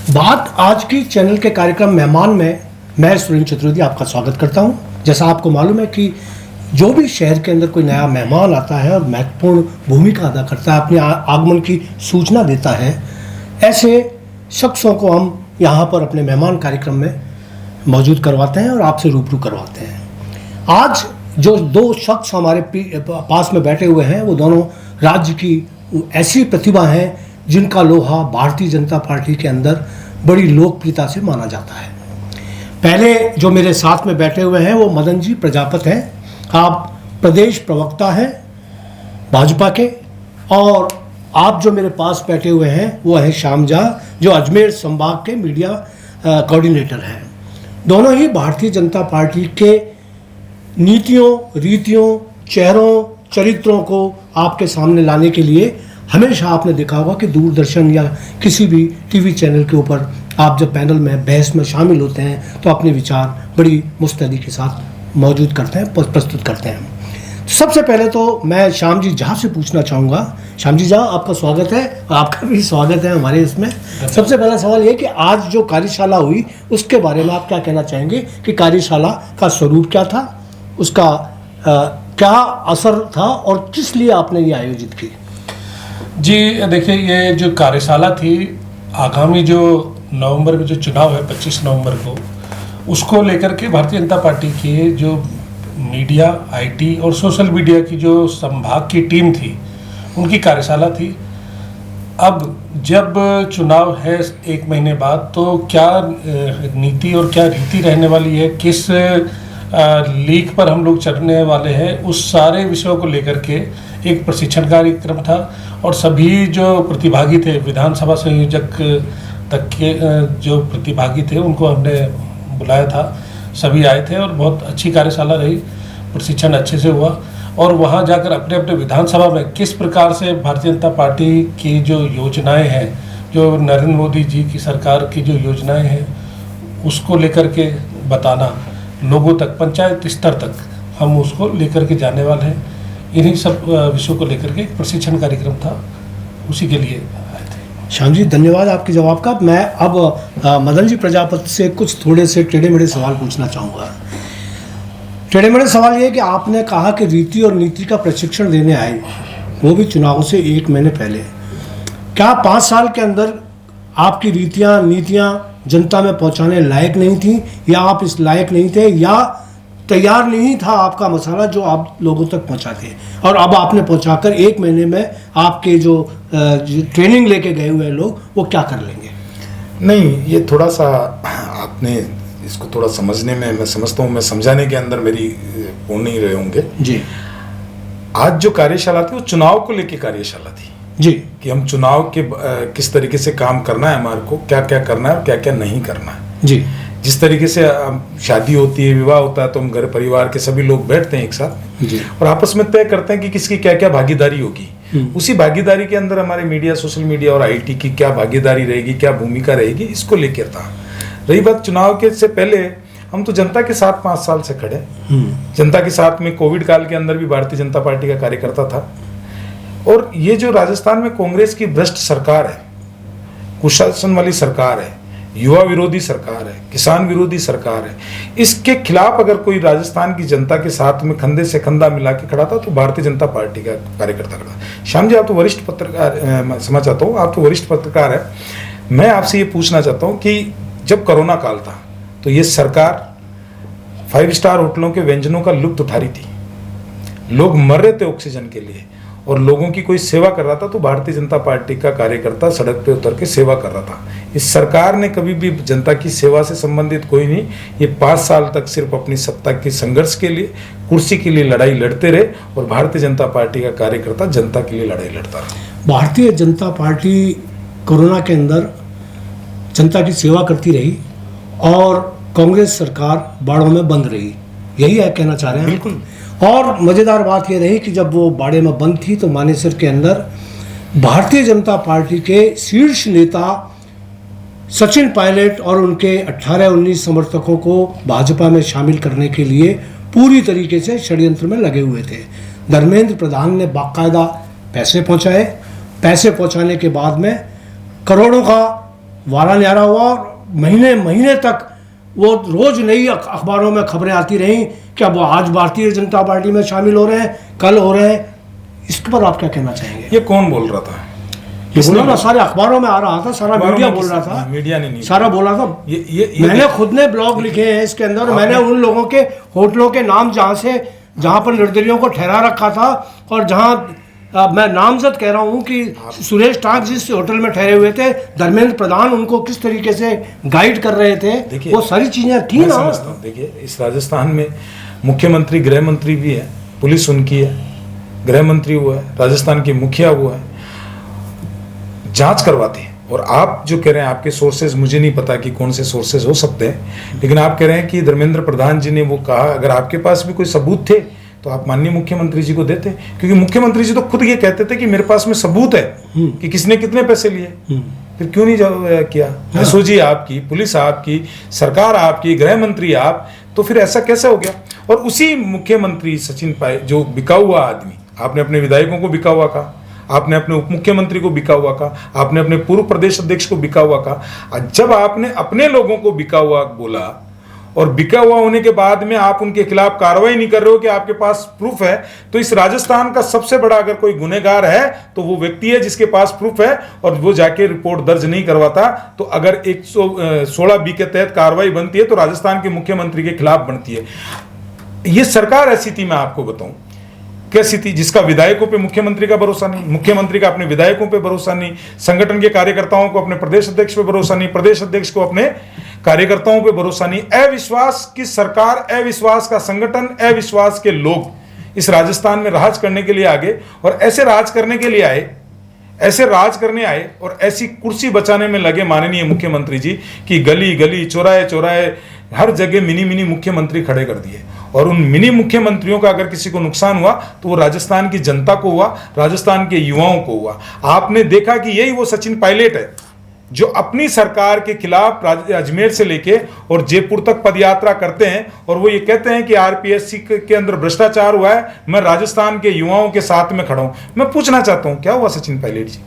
बात आज की चैनल के कार्यक्रम मेहमान में मैं सुरेंद्र चतुर्वेदी आपका स्वागत करता हूं। जैसा आपको मालूम है कि जो भी शहर के अंदर कोई नया मेहमान आता है और महत्वपूर्ण भूमिका अदा करता है, अपने आगमन की सूचना देता है, ऐसे शख्सों को हम यहाँ पर अपने मेहमान कार्यक्रम में मौजूद करवाते हैं और आपसे रूबरू करवाते हैं। आज जो दो शख्स हमारे पास में बैठे हुए हैं वो दोनों राज्य की ऐसी प्रतिभा हैं जिनका लोहा भारतीय जनता पार्टी के अंदर बड़ी लोकप्रियता से माना जाता है। पहले जो मेरे साथ में बैठे हुए हैं वो मदन जी प्रजापत हैं। आप प्रदेश प्रवक्ता हैं भाजपा के, और आप जो मेरे पास बैठे हुए हैं वो है श्याम झा, जो अजमेर संभाग के मीडिया कोऑर्डिनेटर हैं। दोनों ही भारतीय जनता पार्टी के नीतियों, रीतियों, चेहरों, चरित्रों को आपके सामने लाने के लिए हमेशा आपने देखा होगा कि दूरदर्शन या किसी भी टीवी चैनल के ऊपर आप जब पैनल में बहस में शामिल होते हैं तो अपने विचार बड़ी मुस्तैदी के साथ मौजूद करते हैं, प्रस्तुत करते हैं। सबसे पहले तो मैं श्याम जी झा से पूछना चाहूँगा। श्याम जी झा, आपका स्वागत है और आपका भी स्वागत है हमारे इसमें। सबसे पहला सवाल ये कि आज जो कार्यशाला हुई उसके बारे में आप क्या कहना चाहेंगे कि कार्यशाला का स्वरूप क्या था, उसका क्या असर था और किस लिए आपने ये आयोजित की? जी देखिए, ये जो कार्यशाला थी, आगामी जो नवंबर में जो चुनाव है 25 नवंबर को, उसको लेकर के भारतीय जनता पार्टी की जो मीडिया, आईटी और सोशल मीडिया की जो संभाग की टीम थी उनकी कार्यशाला थी। अब जब चुनाव है 1 महीने बाद, तो क्या नीति और क्या रीति रहने वाली है, किस लीक पर हम लोग चढ़ने वाले हैं, उस सारे विषयों को लेकर के एक प्रशिक्षण कार्यक्रम था। और सभी जो प्रतिभागी थे, विधानसभा संयोजक तक के जो प्रतिभागी थे, उनको हमने बुलाया था। सभी आए थे और बहुत अच्छी कार्यशाला रही, प्रशिक्षण अच्छे से हुआ। और वहाँ जाकर अपने अपने विधानसभा में किस प्रकार से भारतीय जनता पार्टी की जो योजनाएं हैं, जो नरेंद्र मोदी जी की सरकार की जो योजनाएं हैं, उसको लेकर के बताना लोगों तक, पंचायत स्तर तक हम उसको लेकर के जाने वाले हैं। इन्हीं सब विषयों को लेकर के प्रशिक्षण कार्यक्रम था, उसी के लिए आए थे। श्याम जी, धन्यवाद आपके जवाब का। मैं अब मदन जी प्रजापत से कुछ थोड़े से टेढ़े मेढ़े सवाल पूछना चाहूँगा। टेढ़े मेढ़े सवाल ये कि आपने कहा कि रीति और नीति का प्रशिक्षण देने आए, वो भी चुनाव से 1 महीने पहले। क्या 5 साल के अंदर आपकी रीतियाँ, नीतियाँ जनता में पहुँचाने लायक नहीं थी, या आप इस लायक नहीं थे, या तैयार नहीं था आपका मसाला जो आप लोगों तक पहुंचाते, और अब आपने पहुंचाकर 1 महीने में आपके जो ट्रेनिंग लेके गए हुए लोग वो क्या कर लेंगे? नहीं, ये थोड़ा सा आपने इसको थोड़ा समझने में, मैं समझता हूँ, मैं समझाने के अंदर मेरी पूर्ण नहीं रहे होंगे जी। आज जो कार्यशाला थी वो चुनाव को लेके कार्यशाला थी जी, कि हम चुनाव के किस तरीके से काम करना है, हमारे को क्या क्या करना है और क्या क्या नहीं करना है जी। जिस तरीके से शादी होती है, विवाह होता है, तो हम घर परिवार के सभी लोग बैठते हैं एक साथ जी, और आपस में तय करते हैं कि किसकी क्या क्या भागीदारी होगी। उसी भागीदारी के अंदर हमारे मीडिया, सोशल मीडिया और आईटी की क्या भागीदारी रहेगी, क्या भूमिका रहेगी, इसको लेकर था। रही बात चुनाव के से पहले, हम तो जनता के साथ 5 साल से खड़े। जनता के साथ में कोविड काल के अंदर भी भारतीय जनता पार्टी का कार्यकर्ता था। और ये जो राजस्थान में कांग्रेस की भ्रष्ट सरकार है, कुशासन वाली सरकार है, युवा विरोधी सरकार है, किसान विरोधी सरकार है, इसके खिलाफ अगर कोई राजस्थान की जनता के साथ में कंधे से कंधा मिला के खड़ा था तो भारतीय जनता पार्टी का कार्यकर्ता खड़ा। श्याम जी, आप तो वरिष्ठ पत्रकार, समझ चाहता हूँ, आप तो वरिष्ठ पत्रकार है। मैं आपसे ये पूछना चाहता हूँ कि जब कोरोना काल था तो ये सरकार 5 स्टार होटलों के व्यंजनों का लुत्फ उठा रही थी, लोग मर रहे थे ऑक्सीजन के लिए, और लोगों की कोई सेवा कर रहा था तो भारतीय जनता पार्टी का कार्यकर्ता सड़क पे उतर के सेवा कर रहा था। इस सरकार ने कभी भी जनता की सेवा से संबंधित कोई नहीं, ये 5 साल तक सिर्फ अपनी सत्ता के संघर्ष के लिए, कुर्सी के लिए लड़ाई लड़ते रहे, और भारतीय जनता पार्टी का कार्यकर्ता जनता के लिए लड़ाई लड़ता रहा। भारतीय जनता पार्टी कोरोना के अंदर जनता की सेवा करती रही और कांग्रेस सरकार बाड़ों में बंद रही, यही है कहना चाह रहे हैं? बिल्कुल। और मज़ेदार बात यह रही कि जब वो बाड़े में बंद थी तो मानेसर के अंदर भारतीय जनता पार्टी के शीर्ष नेता सचिन पायलट और उनके 18-19 समर्थकों को भाजपा में शामिल करने के लिए पूरी तरीके से षड्यंत्र में लगे हुए थे। धर्मेंद्र प्रधान ने बाकायदा पैसे पहुंचाए, पैसे पहुंचाने के बाद में करोड़ों का वारा न्यारा हुआ और महीने महीने तक वो रोज नई अखबारों में खबरें आती रहीं कि अब वो आज भारतीय जनता पार्टी में शामिल हो रहे हैं, कल हो रहे हैं। इसके पर आप क्या कहना चाहेंगे? ये कौन बोल रहा था? ये बोला ना, सारे अखबारों में आ रहा था, सारा मीडिया बोल रहा था। मीडिया ने नहीं, सारा बोला था। मैंने खुद ने ब्लॉग लिखे हैं इसके अंदर, मैंने उन लोगों के होटलों के नाम जहां पर निर्दलियों को ठहरा रखा था और जहां मैं नामजद कह रहा हूं कि सुरेश टांक जिस होटल में ठहरे हुए थे, धर्मेंद्र प्रधान उनको किस तरीके से गाइड कर रहे थे, वो सारी चीजें थी ना। समझता हूं, देखिए इस राजस्थान में मुख्यमंत्री, गृह मंत्री भी है, पुलिस उनकी है, गृह मंत्री वो है, राजस्थान की मुखिया वो है, जांच करवाते हैं। और आप जो कह रहे हैं, आपके सोर्सेज मुझे नहीं पता कि कौन से सोर्सेज हो सकते हैं, लेकिन आप कह रहे हैं कि धर्मेंद्र प्रधान जी ने वो कहा, अगर आपके पास भी कोई सबूत थे तो आप माननीय मुख्यमंत्री जी को देते, क्योंकि मुख्यमंत्री जी तो खुद ये कहते थे कि मेरे पास में सबूत है कि किसने कितने पैसे लिए। फिर क्यों नहीं किया? एसओजी आपकी, पुलिस आपकी, सरकार आपकी, गृह मंत्री आप, तो फिर ऐसा कैसे हो गया? और उसी मुख्यमंत्री सचिन पायलट, जो बिका हुआ आदमी, आपने अपने विधायकों को बिका हुआ कहा, आपने अपने उप मुख्यमंत्री को बिका हुआ कहा, आपने अपने पूर्व प्रदेश अध्यक्ष को बिका हुआ कहा। जब आपने अपने लोगों को बिका हुआ बोला और बिका हुआ होने के बाद में आप उनके खिलाफ कार्रवाई नहीं कर रहे हो कि आपके पास प्रूफ है, तो इस राजस्थान का सबसे बड़ा अगर कोई गुनहगार है तो वो व्यक्ति है जिसके पास प्रूफ है और वो जाके रिपोर्ट दर्ज नहीं करवाता। तो अगर 116 बी के तहत कार्रवाई बनती है तो राजस्थान के मुख्यमंत्री के खिलाफ बनती है। ये सरकार ऐसी थी, मैं आपको बताऊं कैसी थी, जिसका विधायकों पे मुख्यमंत्री का भरोसा नहीं, मुख्यमंत्री का अपने विधायकों पे भरोसा नहीं, संगठन के कार्यकर्ताओं को अपने प्रदेश अध्यक्ष पे भरोसा नहीं, प्रदेश अध्यक्ष को अपने कार्यकर्ताओं पे भरोसा नहीं। अविश्वास की सरकार, अविश्वास का संगठन, अविश्वास के लोग इस राजस्थान में राज करने के लिए आगे, और ऐसे राज करने के लिए आए, ऐसे राज करने आए और ऐसी कुर्सी बचाने में लगे माननीय मुख्यमंत्री जी कि गली गली, चौराहे चौराहे, हर जगह मिनी मिनी मुख्यमंत्री खड़े कर दिए। और उन मिनी मुख्यमंत्रियों का अगर किसी को नुकसान हुआ तो वो राजस्थान की जनता को हुआ, राजस्थान के युवाओं को हुआ। आपने देखा कि यही वो सचिन पायलट है जो अपनी सरकार के खिलाफ अजमेर से लेके और जयपुर तक पदयात्रा करते हैं और वो ये कहते हैं कि आरपीएससी के अंदर भ्रष्टाचार हुआ है, मैं राजस्थान के युवाओं के साथ में खड़ा हूं। मैं पूछना चाहता हूं, क्या हुआ सचिन पायलट जी?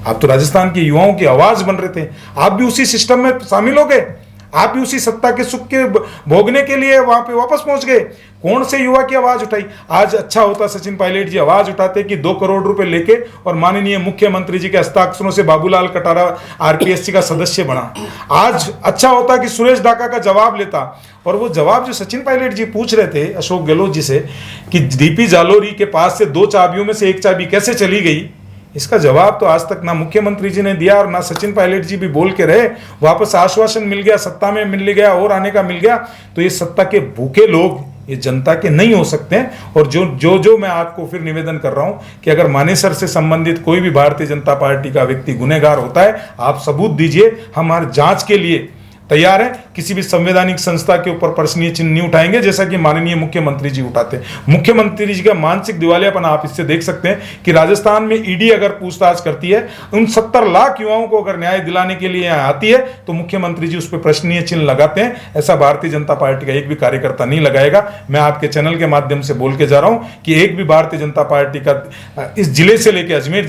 आप तो राजस्थान के युवाओं की आवाज बन रहे थे, आप भी उसी सिस्टम में शामिल हो गए, आप भी उसी सत्ता के सुख के भोगने के लिए वहां पे वापस पहुंच गए। कौन से युवा की आवाज उठाई? आज अच्छा होता सचिन पायलट जी आवाज उठाते कि 2 करोड़ रुपए लेके और माननीय मुख्यमंत्री जी के हस्ताक्षरों से बाबूलाल कटारा आरपीएससी का सदस्य बना। आज अच्छा होता कि सुरेश डाका का जवाब लेता। और वो जवाब जो सचिन पायलट जी पूछ रहे थे अशोक गहलोत जी से कि डीपी जालोरी के पास से 2 चाबियों में से 1 चाबी कैसे चली गई, इसका जवाब तो आज तक ना मुख्यमंत्री जी ने दिया और ना सचिन पायलट जी भी बोल के रहे। वापस आश्वासन मिल गया, सत्ता में मिल गया और आने का मिल गया। तो ये सत्ता के भूखे लोग ये जनता के नहीं हो सकते हैं। और जो मैं आपको फिर निवेदन कर रहा हूं कि अगर मानेसर से संबंधित कोई भी भारतीय जनता पार्टी का व्यक्ति गुनहगार होता है, आप सबूत दीजिए, हम हर जांच के लिए तैयार है। किसी भी संवैधानिक संस्था के ऊपर प्रश्नीय चिन्ह नहीं उठाएंगे जैसा कि माननीय मुख्यमंत्री जी उठाते हैं। मुख्यमंत्री जी का मानसिक दिवालियापन आप इससे देख सकते हैं कि राजस्थान में ईडी अगर पूछताछ करती है, उन 70 लाख युवाओं को अगर न्याय दिलाने के लिए यहाँ आती है तो मुख्यमंत्री जी उस पर प्रश्नीय चिन्ह लगाते हैं। ऐसा भारतीय जनता पार्टी का एक भी कार्यकर्ता नहीं लगाएगा। मैं आपके चैनल के माध्यम से बोल के जा रहा हूं कि एक भी भारतीय जनता पार्टी का इस जिले से लेके अजमेर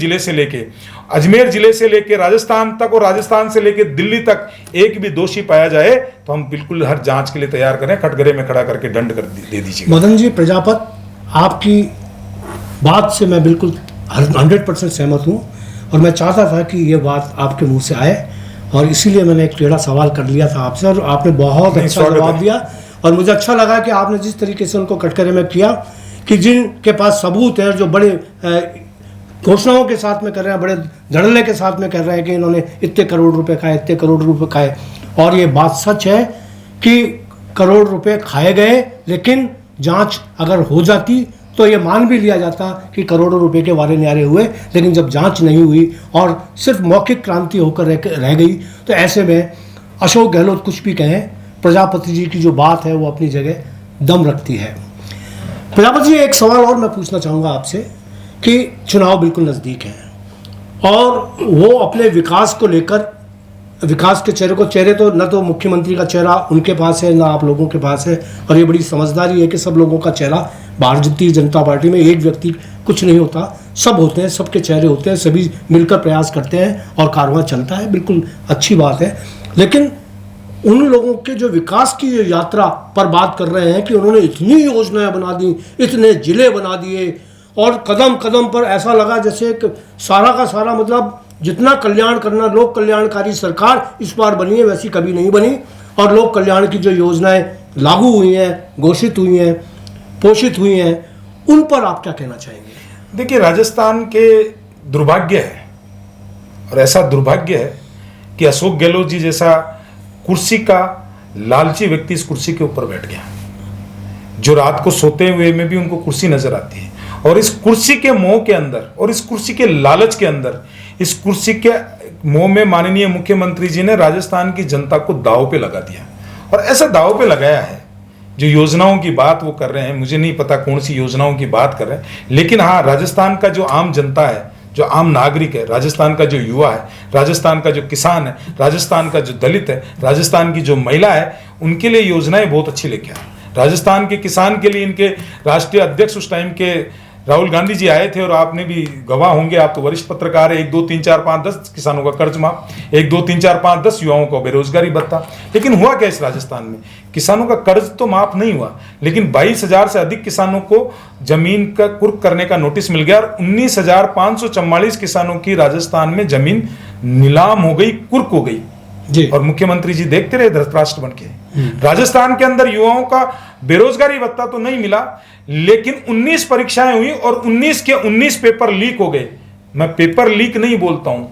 जिले से लेके राजस्थान तक और राजस्थान से लेके दिल्ली तक एक भी दोषी पाया जाए तो हम बिल्कुल हर जांच के लिए तैयार करें, कटघरे में खड़ा करके दंड कर दे दीजिए। मदन जी प्रजापत, आपकी बात से मैं बिल्कुल 100% सहमत हूं और मैं चाहता था कि ये बात आपके मुंह से आए और इसीलिए मैंने एक टेढ़ा सवाल कर लिया था आपसे और आपने बहुत अच्छा जवाब दिया। और मुझे अच्छा लगा कि आपने जिस तरीके से उनको कटघरे में किया कि जिनके पास सबूत है, जो बड़े घोषणाओं के साथ में कर रहे हैं, बड़े धड़ल्ले के साथ में कर रहे हैं कि इन्होंने इतने करोड़ रुपए खाए, इतने करोड़ रुपए खाए। और ये बात सच है कि करोड़ रुपए खाए गए, लेकिन जांच अगर हो जाती तो ये मान भी लिया जाता कि करोड़ों रुपए के वारे न्यारे हुए। लेकिन जब जांच नहीं हुई और सिर्फ मौखिक क्रांति होकर रह गई, तो ऐसे में अशोक गहलोत कुछ भी कहें, प्रजापति जी की जो बात है वो अपनी जगह दम रखती है। प्रजापति जी, एक सवाल और मैं पूछना चाहूँगा आपसे कि चुनाव बिल्कुल नज़दीक हैं और वो अपने विकास को लेकर, विकास के चेहरे तो न तो मुख्यमंत्री का चेहरा उनके पास है, ना आप लोगों के पास है। और ये बड़ी समझदारी है कि सब लोगों का चेहरा, भारतीय जनता पार्टी में एक व्यक्ति कुछ नहीं होता, सब होते हैं, सबके चेहरे होते हैं, सभी मिलकर प्रयास करते हैं और कारवां चलता है, बिल्कुल अच्छी बात है। लेकिन उन लोगों के जो विकास की जो यात्रा पर बात कर रहे हैं कि उन्होंने इतनी योजनाएं बना दी, इतने जिले बना दिए, और कदम कदम पर ऐसा लगा जैसे एक सारा का सारा मतलब जितना कल्याण करना, लोक कल्याणकारी सरकार इस बार बनी है वैसी कभी नहीं बनी। और लोक कल्याण की जो योजनाएं लागू हुई हैं, घोषित हुई हैं, पोषित हुई हैं, उन पर आप क्या कहना चाहेंगे? देखिए, राजस्थान के दुर्भाग्य है, और ऐसा दुर्भाग्य है कि अशोक गहलोत जी जैसा कुर्सी का लालची व्यक्ति इस कुर्सी के ऊपर बैठ गया, जो रात को सोते हुए में भी उनको कुर्सी नजर आती है। और इस कुर्सी के मोह के अंदर और इस कुर्सी के लालच के अंदर, इस कुर्सी के मोह में माननीय मुख्यमंत्री जी ने राजस्थान की जनता को दांव पे लगा दिया। और ऐसा दांव पे लगाया है, जो योजनाओं की बात वो कर रहे हैं, मुझे नहीं पता कौन सी योजनाओं की बात कर रहे हैं, लेकिन हाँ, राजस्थान का जो आम जनता है, जो आम नागरिक है, राजस्थान का जो युवा है, राजस्थान का जो किसान है, राजस्थान का जो दलित है, राजस्थान की जो महिला है, उनके लिए योजनाएं बहुत अच्छी लेके आए। राजस्थान के किसान के लिए इनके राष्ट्रीय अध्यक्ष उस टाइम के राहुल गांधी जी आए थे, और आपने भी गवाह होंगे, आप तो वरिष्ठ पत्रकार है। 1 2 3 4 5 10 किसानों का कर्ज माफ, 1 2 3 4 5 10 युवाओं को बेरोजगारी भत्ता। लेकिन हुआ क्या इस राजस्थान में? किसानों का कर्ज तो माफ नहीं हुआ, लेकिन 22,000 से अधिक किसानों को जमीन का कुर्क करने का नोटिस मिल गया, और 19,544 किसानों की राजस्थान में जमीन नीलाम हो गई, कुर्क हो गई जी। और मुख्यमंत्री जी देखते रहे धृतराष्ट्र बन के। राजस्थान के अंदर युवाओं का बेरोजगारी भत्ता तो नहीं मिला, लेकिन 19 परीक्षाएं हुई और 19 के 19 पेपर लीक हो गए। मैं पेपर लीक नहीं बोलता हूं,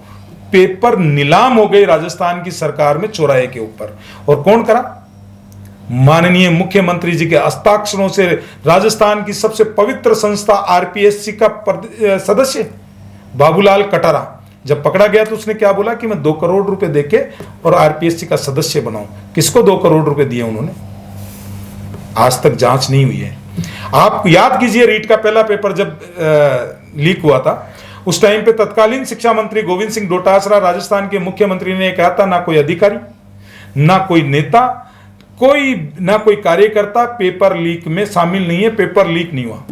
पेपर नीलाम हो गए राजस्थान की सरकार में चौराहे के ऊपर। और कौन करा? माननीय मुख्यमंत्री जी के हस्ताक्षरों से राजस्थान की सबसे पवित्र संस्था आरपीएससी का सदस्य बाबूलाल कटारा जब पकड़ा गया तो उसने क्या बोला कि मैं 2 करोड़ रुपए देके और आरपीएससी का सदस्य बनाऊं। किसको 2 करोड़ रुपए दिए उन्होंने? आज तक जांच नहीं हुई है। आप याद कीजिए, रीट का पहला पेपर जब लीक हुआ था, उस टाइम पे तत्कालीन शिक्षा मंत्री गोविंद सिंह डोटासरा राजस्थान के मुख्यमंत्री ने कहा था, ना कोई अधिकारी, ना कोई नेता, ना कोई कार्यकर्ता पेपर लीक में शामिल नहीं है, पेपर लीक नहीं हुआ।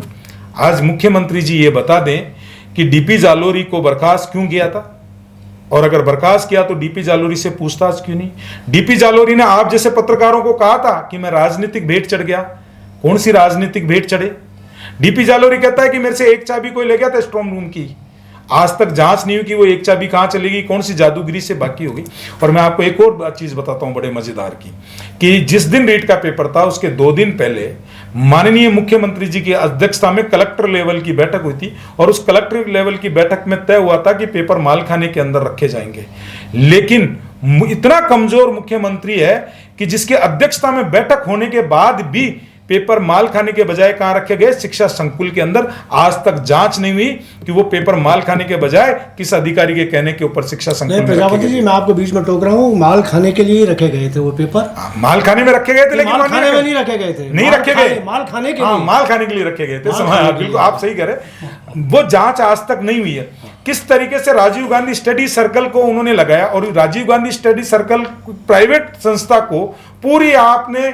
आज मुख्यमंत्री जी ये बता दें कि डीपी जालोरी को बर्खास्त क्यों किया था, और अगर बर्खास्त किया तो डीपी जालोरी से पूछताछ क्यों नहीं? डीपी जालोरी ने आप जैसे पत्रकारों को कहा था कि मैं राजनीतिक भेंट चढ़ गया। कौन सी राजनीतिक भेंट चढ़े? डीपी जालोरी कहता है कि मेरे से एक चाबी कोई ले गया था स्ट्रॉन्ग रूम की। आज तक जांच नहीं हुई कि वो एक चाबी कहां चली गई, कौन सी जादूगिरी से बाकी हो गई। और मैं आपको एक और चीज बताता हूं बड़े मजेदार की, कि जिस दिन रीट का पेपर था उसके 2 दिन पहले माननीय मुख्यमंत्री जी की अध्यक्षता में कलेक्टर लेवल की बैठक हुई थी, और उस कलेक्टर लेवल की बैठक में तय हुआ था कि पेपर मालखाने के अंदर रखे जाएंगे। लेकिन इतना कमजोर मुख्यमंत्री है कि जिसके अध्यक्षता में बैठक होने के बाद भी पेपर माल खाने के बजाय कहां रखे गए? शिक्षा संकुल के अंदर। आज तक जांच नहीं हुई कि वो पेपर माल खाने के बजाय किस अधिकारी के कहने के ऊपर शिक्षा संकुल में प्रजापति जी, मैं आपको बीच में टोक रहा हूँ, माल खाने के लिए रखे गए थे वो पेपर। माल खाने में रखे गए थे, लेकिन माल खाने में नहीं रखे गए थे, नहीं रखे गए, माल खाने के लिए, लिए, माल खाने के लिए रखे गए थे। बिल्कुल आप सही कह रहे। वो जांच आज तक नहीं हुई है। किस तरीके से राजीव गांधी स्टडी सर्कल को उन्होंने लगाया, और Rajiv Gandhi study circle private संस्था को पूरी आपने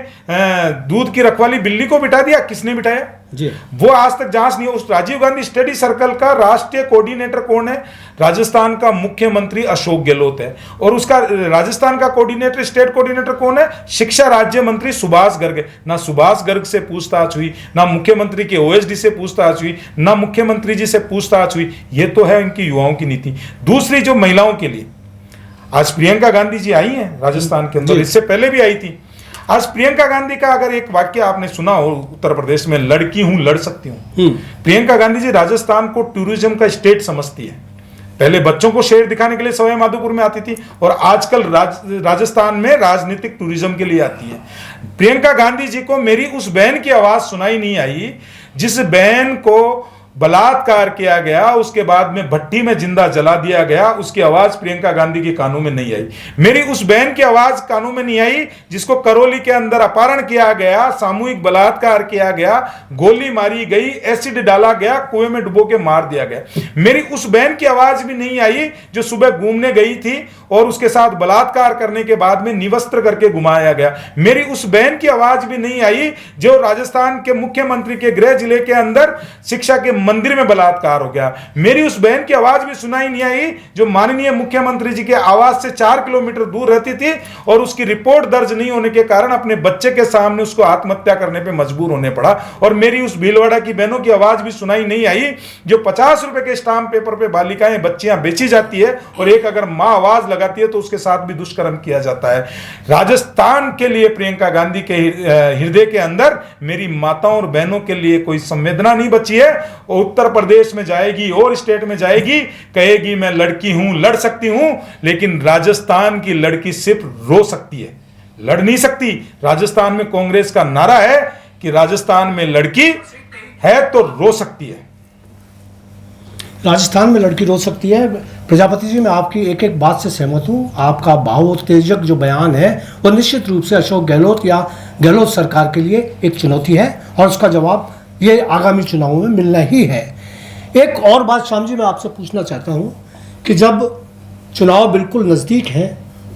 दूध की रखवाली बिल्ली को बिठा दिया। किसने बिठाया जी? वो आज तक जांच नहीं है। उस राजीव गांधी स्टडी सर्कल का राष्ट्रीय कोऑर्डिनेटर कौन है? राजस्थान का मुख्यमंत्री अशोक गहलोत है। और उसका राजस्थान का कोऑर्डिनेटर, स्टेट कोऑर्डिनेटर कौन है? शिक्षा राज्य मंत्री सुभाष गर्ग। ना सुभाष गर्ग से पूछताछ हुई, ना मुख्यमंत्री के ओएसडी से पूछताछ हुई, ना मुख्यमंत्री जी से पूछताछ हुई। ये तो है इनकी युवाओं की नीति। दूसरी, जो महिलाओं के लिए, आज प्रियंका गांधी जी आई हैं राजस्थान के अंदर, इससे पहले भी आई थी। आज प्रियंका गांधी का अगर एक वाक्य आपने सुना हो, उत्तर प्रदेश में, लड़की हूं लड़ सकती हूं। प्रियंका गांधी जी राजस्थान को टूरिज्म का स्टेट समझती है। पहले बच्चों को शेर दिखाने के लिए सवाई माधोपुर में आती थी, और आजकल राजस्थान में राजनीतिक टूरिज्म के लिए आती है। प्रियंका गांधी जी को मेरी उस बहन की आवाज सुनाई नहीं आई जिस बहन को बलात्कार किया गया, उसके बाद में भट्टी में जिंदा जला दिया गया। उसकी आवाज प्रियंका गांधी के कानों में नहीं आई। मेरी उस बहन की आवाज कानों में नहीं आई जिसको करौली के अंदर अपहरण किया गया, सामूहिक बलात्कार किया गया, गोली मारी गई, एसिड डाला गया, कुएं में डुबो के मार दिया गया। मेरी उस बहन की आवाज भी नहीं आई जो सुबह घूमने गई थी और उसके साथ बलात्कार करने के बाद में निवस्त्र करके घुमाया गया। मेरी उस बहन की आवाज भी नहीं आई जो राजस्थान के मुख्यमंत्री के गृह जिले के अंदर शिक्षा के मंदिर में बलात्कार हो गया। मेरी उस बहन की आवाज भी सुनाई नहीं आई जो माननीय मुख्यमंत्री जी के आवास से 4 किलोमीटर दूर रहती थी और उसकी रिपोर्ट दर्ज नहीं होने के कारण अपने बच्चे के सामने उसको आत्महत्या करने पे मजबूर होने पड़ा। और मेरी उस भीलवाड़ा की बहनों की आवाज भी सुनाई नहीं आई जो 50 रुपए के स्टाम्प पेपर पे बालिकाएं बच्चियां बेची जाती है और एक अगर मां आवाज लगाती है तो उसके साथ भी दुष्कर्म किया जाता है। राजस्थान के लिए प्रियंका गांधी के हृदय के अंदर मेरी माताओं और बहनों के लिए कोई संवेदना नहीं बची है। उत्तर प्रदेश में जाएगी और स्टेट में जाएगी, कहेगी मैं लड़की हूं, लड़ सकती हूं, लेकिन राजस्थान की लड़की सिर्फ रो सकती है, लड़ नहीं सकती। राजस्थान में कांग्रेस का नारा है कि राजस्थान में लड़की है तो रो सकती है। राजस्थान में लड़की रो सकती है। प्रजापति जी, मैं आपकी एक एक बात से सहमत हूँ। आपका भावोत्तेजक जो बयान है वो निश्चित रूप से अशोक गहलोत या गहलोत सरकार के लिए एक चुनौती है और उसका जवाब ये आगामी चुनावों में मिलना ही है। एक और बात श्याम जी मैं आपसे पूछना चाहता हूँ कि जब चुनाव बिल्कुल नज़दीक हैं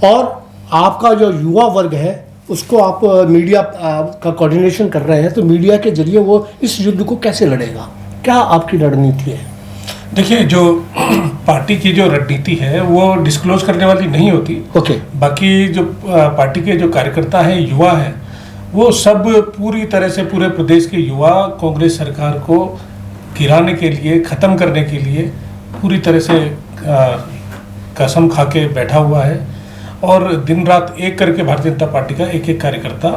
और आपका जो युवा वर्ग है उसको आप मीडिया का कोऑर्डिनेशन कर रहे हैं, तो मीडिया के जरिए वो इस युद्ध को कैसे लड़ेगा? क्या आपकी रणनीति है? देखिए, जो पार्टी की जो रणनीति है वो डिस्क्लोज करने वाली नहीं होती। ओके। बाकी जो पार्टी के जो कार्यकर्ता हैं, युवा हैं, वो सब पूरी तरह से पूरे प्रदेश के युवा कांग्रेस सरकार को गिराने के लिए, ख़त्म करने के लिए पूरी तरह से कसम खा के बैठा हुआ है और दिन रात एक करके भारतीय जनता पार्टी का एक एक कार्यकर्ता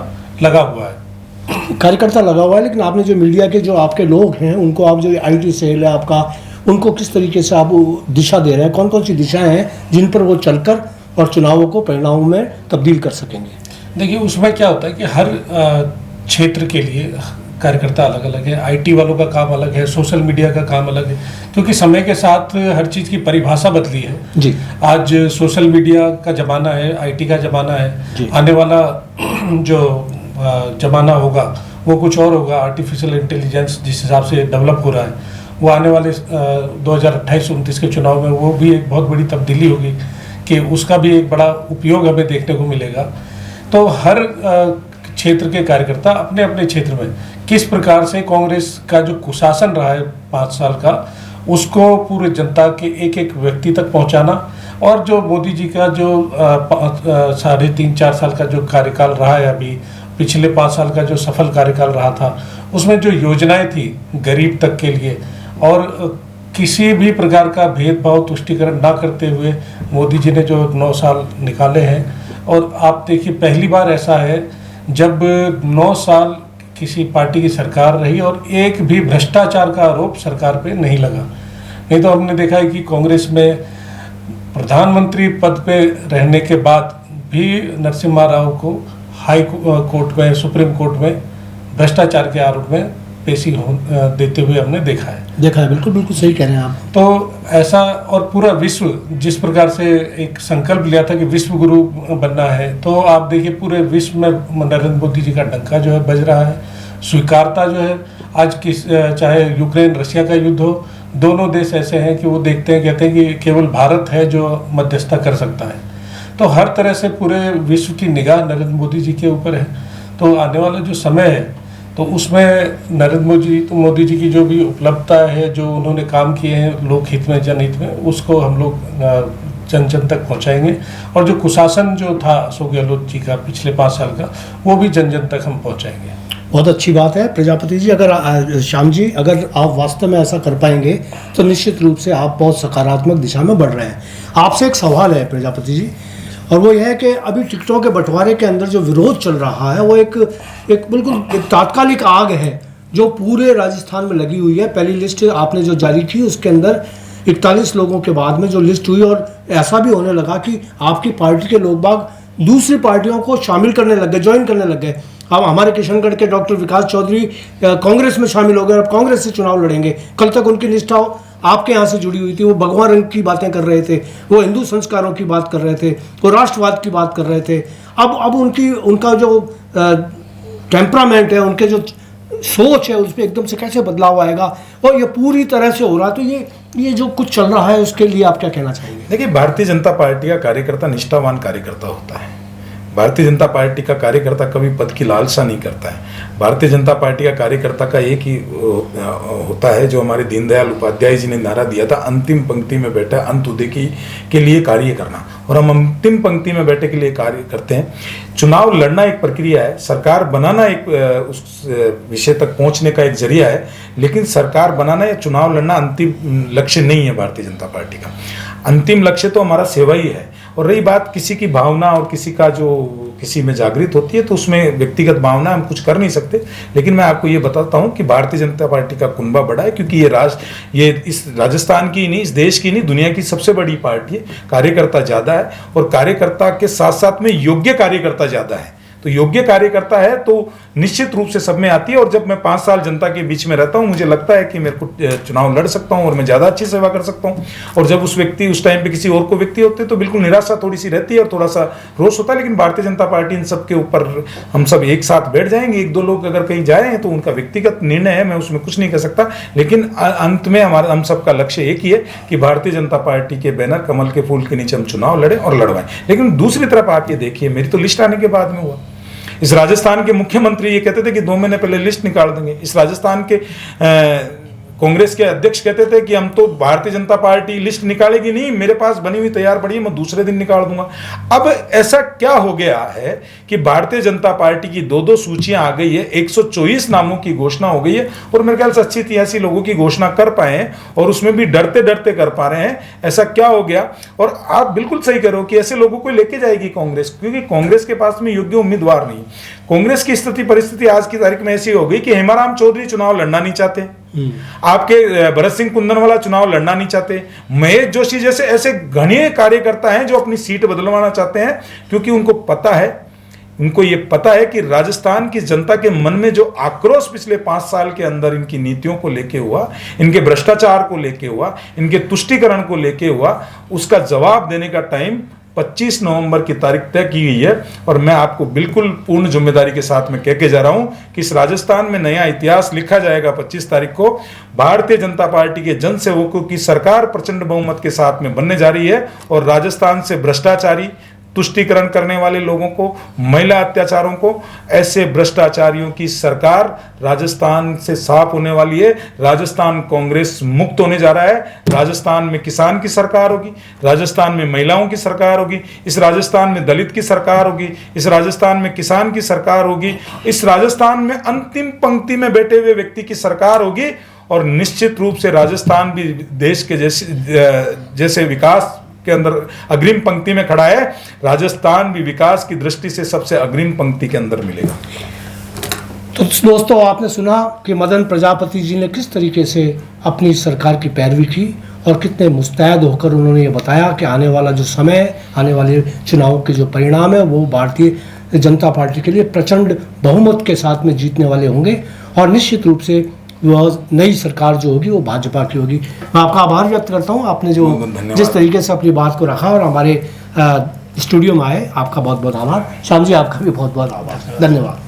लगा हुआ है। कार्यकर्ता लगा हुआ है, लेकिन आपने जो मीडिया के जो आपके लोग हैं उनको आप जो IT सेल है आपका, उनको किस तरीके से आप दिशा दे रहे हैं? कौन कौन सी दिशाएं हैं जिन पर वो चलकर और चुनावों को परिणामों में तब्दील कर सकेंगे? देखिए, उसमें क्या होता है कि हर क्षेत्र के लिए कार्यकर्ता अलग अलग है। IT वालों का काम अलग है, सोशल मीडिया का काम अलग है, क्योंकि समय के साथ हर चीज़ की परिभाषा बदली है जी। आज सोशल मीडिया का ज़माना है, IT का ज़माना है। आने वाला जो ज़माना होगा वो कुछ और होगा। आर्टिफिशियल इंटेलिजेंस जिस हिसाब से डेवलप हो रहा है, वो आने वाले 2028-29 के चुनाव में वो भी एक बहुत बड़ी तब्दीली होगी कि उसका भी एक बड़ा उपयोग हमें देखने को मिलेगा। तो हर क्षेत्र के कार्यकर्ता अपने अपने क्षेत्र में किस प्रकार से कांग्रेस का जो कुशासन रहा है 5 साल का, उसको पूरे जनता के एक एक व्यक्ति तक पहुंचाना, और जो मोदी जी का जो 3.5-4 साल का जो कार्यकाल रहा है, अभी पिछले 5 साल का जो सफल कार्यकाल रहा था, उसमें जो योजनाएं थी गरीब तक के लिए और किसी भी प्रकार का भेदभाव तुष्टिकरण ना करते हुए मोदी जी ने जो 9 साल निकाले हैं। और आप देखिए, पहली बार ऐसा है जब 9 साल किसी पार्टी की सरकार रही और एक भी भ्रष्टाचार का आरोप सरकार पे नहीं लगा। नहीं तो हमने देखा है कि कांग्रेस में प्रधानमंत्री पद पे रहने के बाद भी नरसिम्हा राव को हाई कोर्ट में, सुप्रीम कोर्ट में भ्रष्टाचार के आरोप में पेशी देते हुए हमने देखा है। बिल्कुल बिल्कुल सही कह रहे हैं आप। तो ऐसा, और पूरा विश्व जिस प्रकार से एक संकल्प लिया था कि विश्व गुरु बनना है, तो आप देखिए पूरे विश्व में नरेंद्र मोदी जी का डंका जो है बज रहा है। स्वीकारता जो है आज चाहे यूक्रेन रशिया का युद्ध हो, दोनों देश ऐसे हैं कि वो देखते हैं, कहते हैं कि केवल भारत है जो मध्यस्थता कर सकता है। तो हर तरह से पूरे विश्व की निगाह नरेंद्र मोदी जी के ऊपर है। तो आने वाला जो समय है तो उसमें नरेंद्र मोदी जी की जो भी उपलब्धता है, जो उन्होंने काम किए हैं लोकहित में, जनहित में, उसको हम लोग जन जन तक पहुंचाएंगे। और जो कुशासन जो था अशोक गहलोत जी का पिछले 5 साल का, वो भी जन जन तक हम पहुंचाएंगे। बहुत अच्छी बात है प्रजापति जी। अगर श्याम जी, अगर आप वास्तव में ऐसा कर पाएंगे तो निश्चित रूप से आप बहुत सकारात्मक दिशा में बढ़ रहे हैं। आपसे एक सवाल है प्रजापति जी, और वो यह है कि अभी टिकटों के बंटवारे के अंदर जो विरोध चल रहा है वो एक बिल्कुल एक तात्कालिक आग है जो पूरे राजस्थान में लगी हुई है। पहली लिस्ट आपने जो जारी की उसके अंदर 41 लोगों के बाद में जो लिस्ट हुई, और ऐसा भी होने लगा कि आपकी पार्टी के लोग बाग दूसरी पार्टियों को शामिल करने लग गए, ज्वाइन करने लग गए। अब हमारे किशनगढ़ के डॉक्टर विकास चौधरी कांग्रेस में शामिल हो गए, अब कांग्रेस से चुनाव लड़ेंगे। कल तक उनकी निष्ठा आपके यहाँ से जुड़ी हुई थी, वो भगवा रंग की बातें कर रहे थे, वो हिंदू संस्कारों की बात कर रहे थे, वो राष्ट्रवाद की बात कर रहे थे। अब उनका जो टेम्परामेंट है, उनके जो सोच है, उस पर एकदम से कैसे बदलाव आएगा, और ये पूरी तरह से हो रहा है। तो ये जो कुछ चल रहा है उसके लिए आप क्या कहना चाहेंगे? देखिए, भारतीय जनता पार्टी का कार्यकर्ता निष्ठावान कार्यकर्ता होता है। भारतीय जनता पार्टी का कार्यकर्ता कभी पद की लालसा नहीं करता है। भारतीय जनता पार्टी का कार्यकर्ता का एक ही होता है, जो हमारे दीनदयाल उपाध्याय जी ने नारा दिया था, अंतिम पंक्ति में बैठा अंत्योदय के लिए कार्य करना, और हम अंतिम पंक्ति में बैठे के लिए कार्य करते हैं। चुनाव लड़ना एक प्रक्रिया है, सरकार बनाना एक उस विषय तक पहुंचने का एक जरिया है, लेकिन सरकार बनाना या चुनाव लड़ना अंतिम लक्ष्य नहीं है भारतीय जनता पार्टी का। अंतिम लक्ष्य तो हमारा सेवा ही है। और रही बात किसी की भावना और किसी का जो किसी में जागृत होती है, तो उसमें व्यक्तिगत भावना हम कुछ कर नहीं सकते, लेकिन मैं आपको ये बताता हूँ कि भारतीय जनता पार्टी का कुनबा बड़ा है, क्योंकि ये इस राजस्थान की नहीं, इस देश की नहीं, दुनिया की सबसे बड़ी पार्टी है। कार्यकर्ता ज़्यादा है, और कार्यकर्ता के साथ साथ में योग्य कार्यकर्ता ज़्यादा है। तो योग्य कार्यकर्ता है तो निश्चित रूप से सब में आती है। और जब मैं 5 साल जनता के बीच में रहता हूं, मुझे लगता है कि मेरे को चुनाव लड़ सकता हूं और मैं ज़्यादा अच्छी सेवा कर सकता हूं। और जब उस टाइम पे किसी और को व्यक्ति होते तो बिल्कुल निराशा थोड़ी सी रहती है और थोड़ा सा रोष होता है। लेकिन भारतीय जनता पार्टी इन सब के ऊपर हम सब एक साथ बैठ जाएंगे। 1-2 लोग अगर कहीं जाए तो उनका व्यक्तिगत निर्णय है, मैं उसमें कुछ नहीं कर सकता। लेकिन अंत में हम सबका लक्ष्य एक ही है कि भारतीय जनता पार्टी के बैनर कमल के फूल के नीचे हम चुनाव लड़ें और लड़वाएं। लेकिन दूसरी तरफ आप ये देखिए, मेरी तो लिस्ट आने के बाद में हुआ। इस राजस्थान के मुख्यमंत्री ये कहते थे कि 2 महीने पहले लिस्ट निकाल देंगे। इस राजस्थान के कांग्रेस के अध्यक्ष कहते थे कि हम तो भारतीय जनता पार्टी लिस्ट निकालेगी नहीं, मेरे पास बनी हुई तैयार पड़ी है, मैं दूसरे दिन निकाल दूंगा। अब ऐसा क्या हो गया है कि भारतीय जनता पार्टी की 2-2 सूचियां आ गई है, 124 नामों की घोषणा हो गई है, और मेरे ख्याल से 80-83 लोगों की घोषणा कर पाए हैं, और उसमें भी डरते डरते कर पा रहे हैं। ऐसा क्या हो गया? और आप बिल्कुल सही कह रहे हो कि ऐसे लोगों को लेके जाएगी कांग्रेस, क्योंकि कांग्रेस के पास में योग्य उम्मीदवार नहीं। कांग्रेस की स्थिति परिस्थिति आज की तारीख में ऐसी हो गई कि हेमाराम चौधरी चुनाव लड़ना नहीं चाहते, आपके भरत सिंह कुंदनवाला चुनाव लड़ना नहीं चाहते, महेश जोशी जैसे ऐसे घने कार्यकर्ता हैं जो अपनी सीट बदलवाना चाहते हैं, क्योंकि उनको ये पता है कि राजस्थान की जनता के मन में जो आक्रोश पिछले 5 साल के अंदर इनकी नीतियों को लेके हुआ, इनके भ्रष्टाचार को लेके हुआ, इनके तुष्टीकरण को लेके हुआ, उसका जवाब देने का टाइम 25 नवंबर की तारीख तय की गई है। और मैं आपको बिल्कुल पूर्ण जिम्मेदारी के साथ में कह के जा रहा हूं कि इस राजस्थान में नया इतिहास लिखा जाएगा। 25 तारीख को भारतीय जनता पार्टी के जनसेवकों की सरकार प्रचंड बहुमत के साथ में बनने जा रही है, और राजस्थान से भ्रष्टाचारी, तुष्टीकरण करने वाले लोगों को, महिला अत्याचारों को, ऐसे भ्रष्टाचारियों की सरकार राजस्थान से साफ होने वाली है। राजस्थान कांग्रेस मुक्त होने जा रहा है। राजस्थान में किसान की सरकार होगी, राजस्थान में महिलाओं की सरकार होगी, इस राजस्थान में दलित की सरकार होगी, इस राजस्थान में किसान की सरकार होगी, इस राजस्थान में अंतिम पंक्ति में बैठे हुए व्यक्ति की सरकार होगी। और निश्चित रूप से राजस्थान भी देश के जैसे विकास के अंदर अग्रिम पंक्ति में खड़ा है, राजस्थान भी विकास की दृष्टि से सबसे अग्रिम पंक्ति के अंदर मिलेगा। तो दोस्तों, आपने सुना कि मदन प्रजापति जी ने किस तरीके से अपनी सरकार की पैरवी की और कितने मुस्तैद होकर उन्होंने ये बताया कि आने वाला जो समय, आने वाले चुनाव के जो परिणाम है वो भारतीय जनता पार्टी के लिए प्रचंड बहुमत के साथ में जीतने वाले होंगे, और निश्चित रूप से वह नई सरकार जो होगी वो भाजपा की होगी। मैं आपका आभार व्यक्त करता हूँ, आपने जो जिस तरीके से अपनी बात को रखा और हमारे स्टूडियो में आए, आपका बहुत बहुत आभार। श्याम जी, आपका भी बहुत बहुत आभार, धन्यवाद।